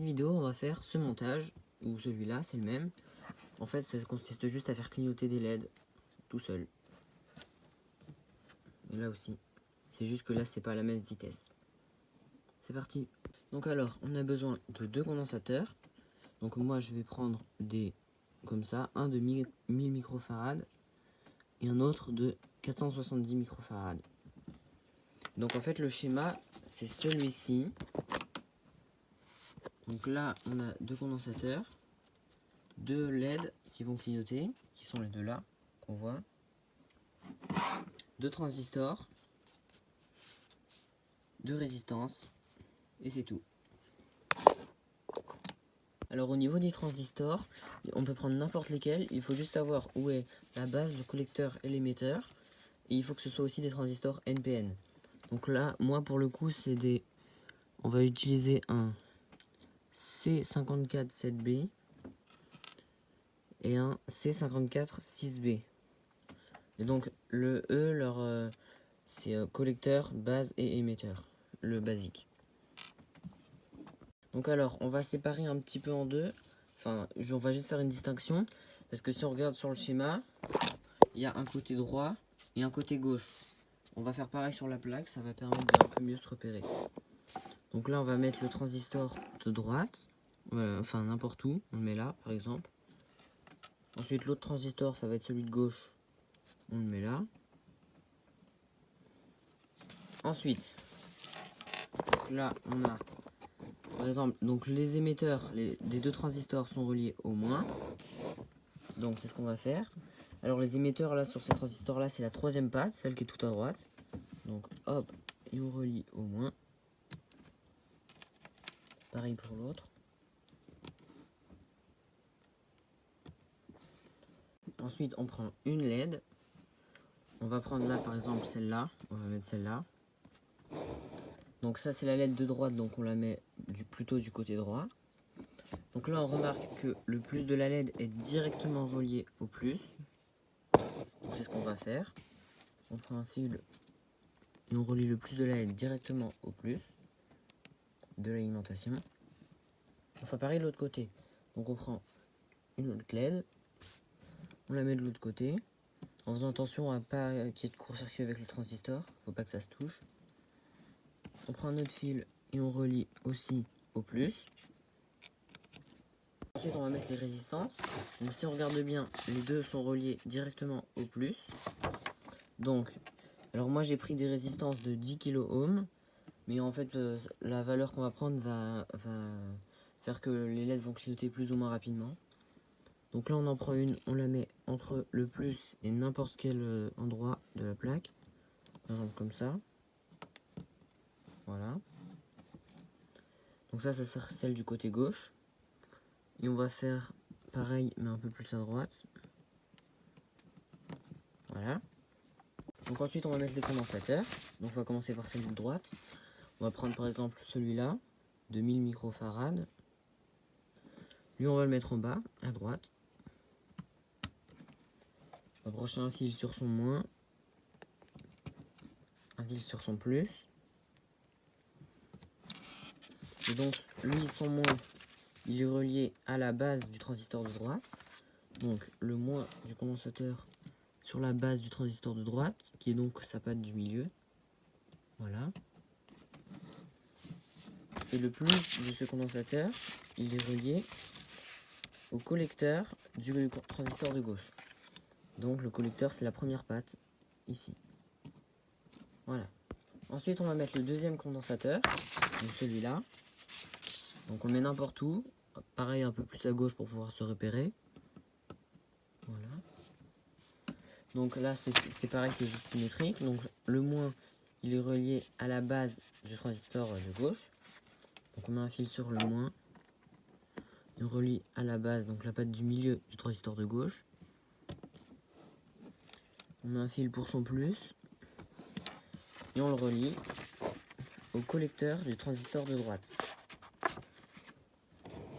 Dans cette vidéo, on va faire ce montage, ou celui-là, c'est le même. En fait, ça consiste juste à faire clignoter des LED tout seul. Et là aussi. C'est juste que là, c'est pas à la même vitesse. C'est parti. Donc alors, on a besoin de 2 condensateurs. Donc moi, je vais prendre des comme ça, un de 1000 microfarad et un autre de 470 microfarad. Donc en fait, le schéma, c'est celui-ci. Donc là, on a 2 condensateurs, 2 LED qui vont clignoter, qui sont les deux là, qu'on voit. 2 transistors, 2 résistances, et c'est tout. Alors au niveau des transistors, on peut prendre n'importe lesquels, il faut juste savoir où est la base, le collecteur et l'émetteur. Et il faut que ce soit aussi des transistors NPN. Donc là, moi pour le coup, c'est des... On va utiliser un C54-7B et un C54-6B. Et donc le E, c'est collecteur, base et émetteur, le basique. Donc alors, on va séparer un petit peu en deux. Enfin, on va juste faire une distinction. Parce que si on regarde sur le schéma, il y a un côté droit et un côté gauche. On va faire pareil sur la plaque, ça va permettre d'un peu mieux se repérer. Donc là, on va mettre le transistor de droite. Enfin, n'importe où. On le met là, par exemple. Ensuite, l'autre transistor, ça va être celui de gauche. On le met là. Ensuite, là, on a... Par exemple, donc les émetteurs des 2 transistors sont reliés au moins. Donc c'est ce qu'on va faire. Alors les émetteurs là sur ces transistors là, c'est la 3e patte, celle qui est tout à droite. Donc hop, et on relie au moins. Pareil pour l'autre. Ensuite on prend une LED. On va prendre là par exemple celle-là. On va mettre celle-là. Donc ça c'est la LED de droite, donc on la met plutôt du côté droit. Donc là on remarque que le plus de la LED est directement relié au plus. Donc c'est ce qu'on va faire. On prend un fil et on relie le plus de la LED directement au plus de l'alimentation. On fait pareil de l'autre côté. Donc on prend une autre LED, on la met de l'autre côté, en faisant attention à pas qu'il y ait de court-circuit avec le transistor, faut pas que ça se touche. On prend un autre fil et on relie aussi au plus. Ensuite on va mettre les résistances. Donc si on regarde bien, les deux sont reliés directement au plus. Donc, alors moi j'ai pris des résistances de 10 kΩ, mais en fait la valeur qu'on va prendre va faire que les LED vont clignoter plus ou moins rapidement. Donc là on en prend une, on la met entre le plus et n'importe quel endroit de la plaque. Par exemple comme ça. Voilà. Donc ça sert celle du côté gauche. Et on va faire pareil mais un peu plus à droite. Voilà. Donc ensuite on va mettre les condensateurs. Donc on va commencer par celui de droite. On va prendre par exemple celui-là de 1000 microfarad. Lui on va le mettre en bas, à droite. On va brocher un fil sur son moins. Un fil sur son plus. Et donc lui son moins, il est relié à la base du transistor de droite. Donc le moins du condensateur sur la base du transistor de droite, qui est donc sa patte du milieu. Voilà. Et le plus de ce condensateur, il est relié au collecteur du transistor de gauche. Donc le collecteur, c'est la première patte, ici. Voilà. Ensuite, on va mettre le deuxième condensateur, donc celui-là. Donc on le met n'importe où. Pareil, un peu plus à gauche pour pouvoir se repérer. Voilà. Donc là, c'est pareil, c'est juste symétrique. Donc le moins, il est relié à la base du transistor de gauche. Donc on met un fil sur le moins. Et on relie à la base, donc la patte du milieu du transistor de gauche. On met un fil pour son plus. Et on le relie au collecteur du transistor de droite.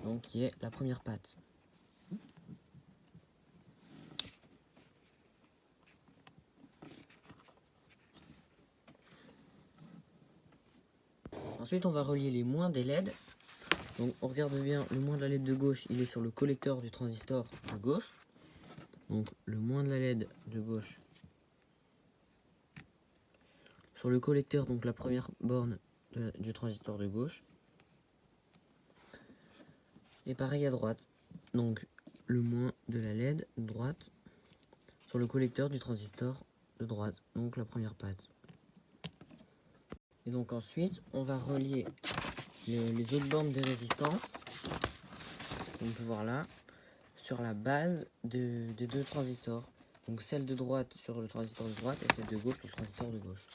Donc qui est la première patte. Ensuite on va relier les moins des LED. Donc on regarde bien, le moins de la LED de gauche, il est sur le collecteur du transistor de gauche. Donc le moins de la LED de gauche sur le collecteur, donc la première borne du transistor de gauche. Et pareil à droite. Donc le moins de la LED de droite sur le collecteur du transistor de droite. Donc la première patte. Et donc ensuite, on va relier les autres bornes des résistances. On peut voir là, sur la base des deux transistors. Donc celle de droite sur le transistor de droite et celle de gauche sur le transistor de gauche.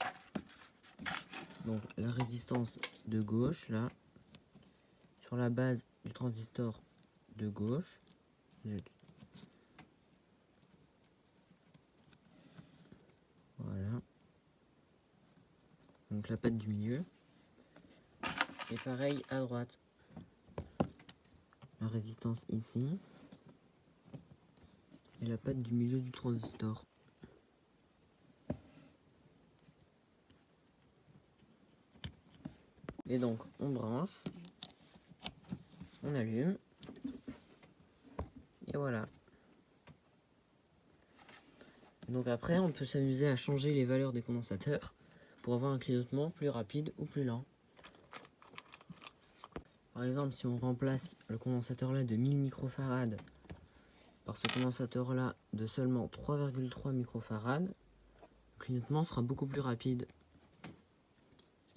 Donc la résistance de gauche là, sur la base du transistor de gauche. Voilà. Donc la patte du milieu. Et pareil à droite. La résistance ici. Et la patte du milieu du transistor. Et donc on branche. On allume. Et voilà. Et donc après on peut s'amuser à changer les valeurs des condensateurs pour avoir un clignotement plus rapide ou plus lent. Par exemple, si on remplace le condensateur là de 1000 microfarad par ce condensateur là de seulement 3,3 microfarad, le clignotement sera beaucoup plus rapide.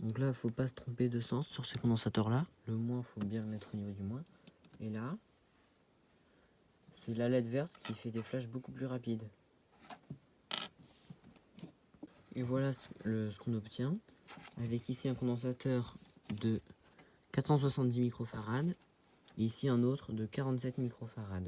Donc là, il ne faut pas se tromper de sens sur ces condensateurs là. Le moins, il faut bien le mettre au niveau du moins. Et là, c'est la LED verte qui fait des flashs beaucoup plus rapides. Et voilà ce qu'on obtient avec ici un condensateur de 470 microfarad et ici un autre de 47 microfarad.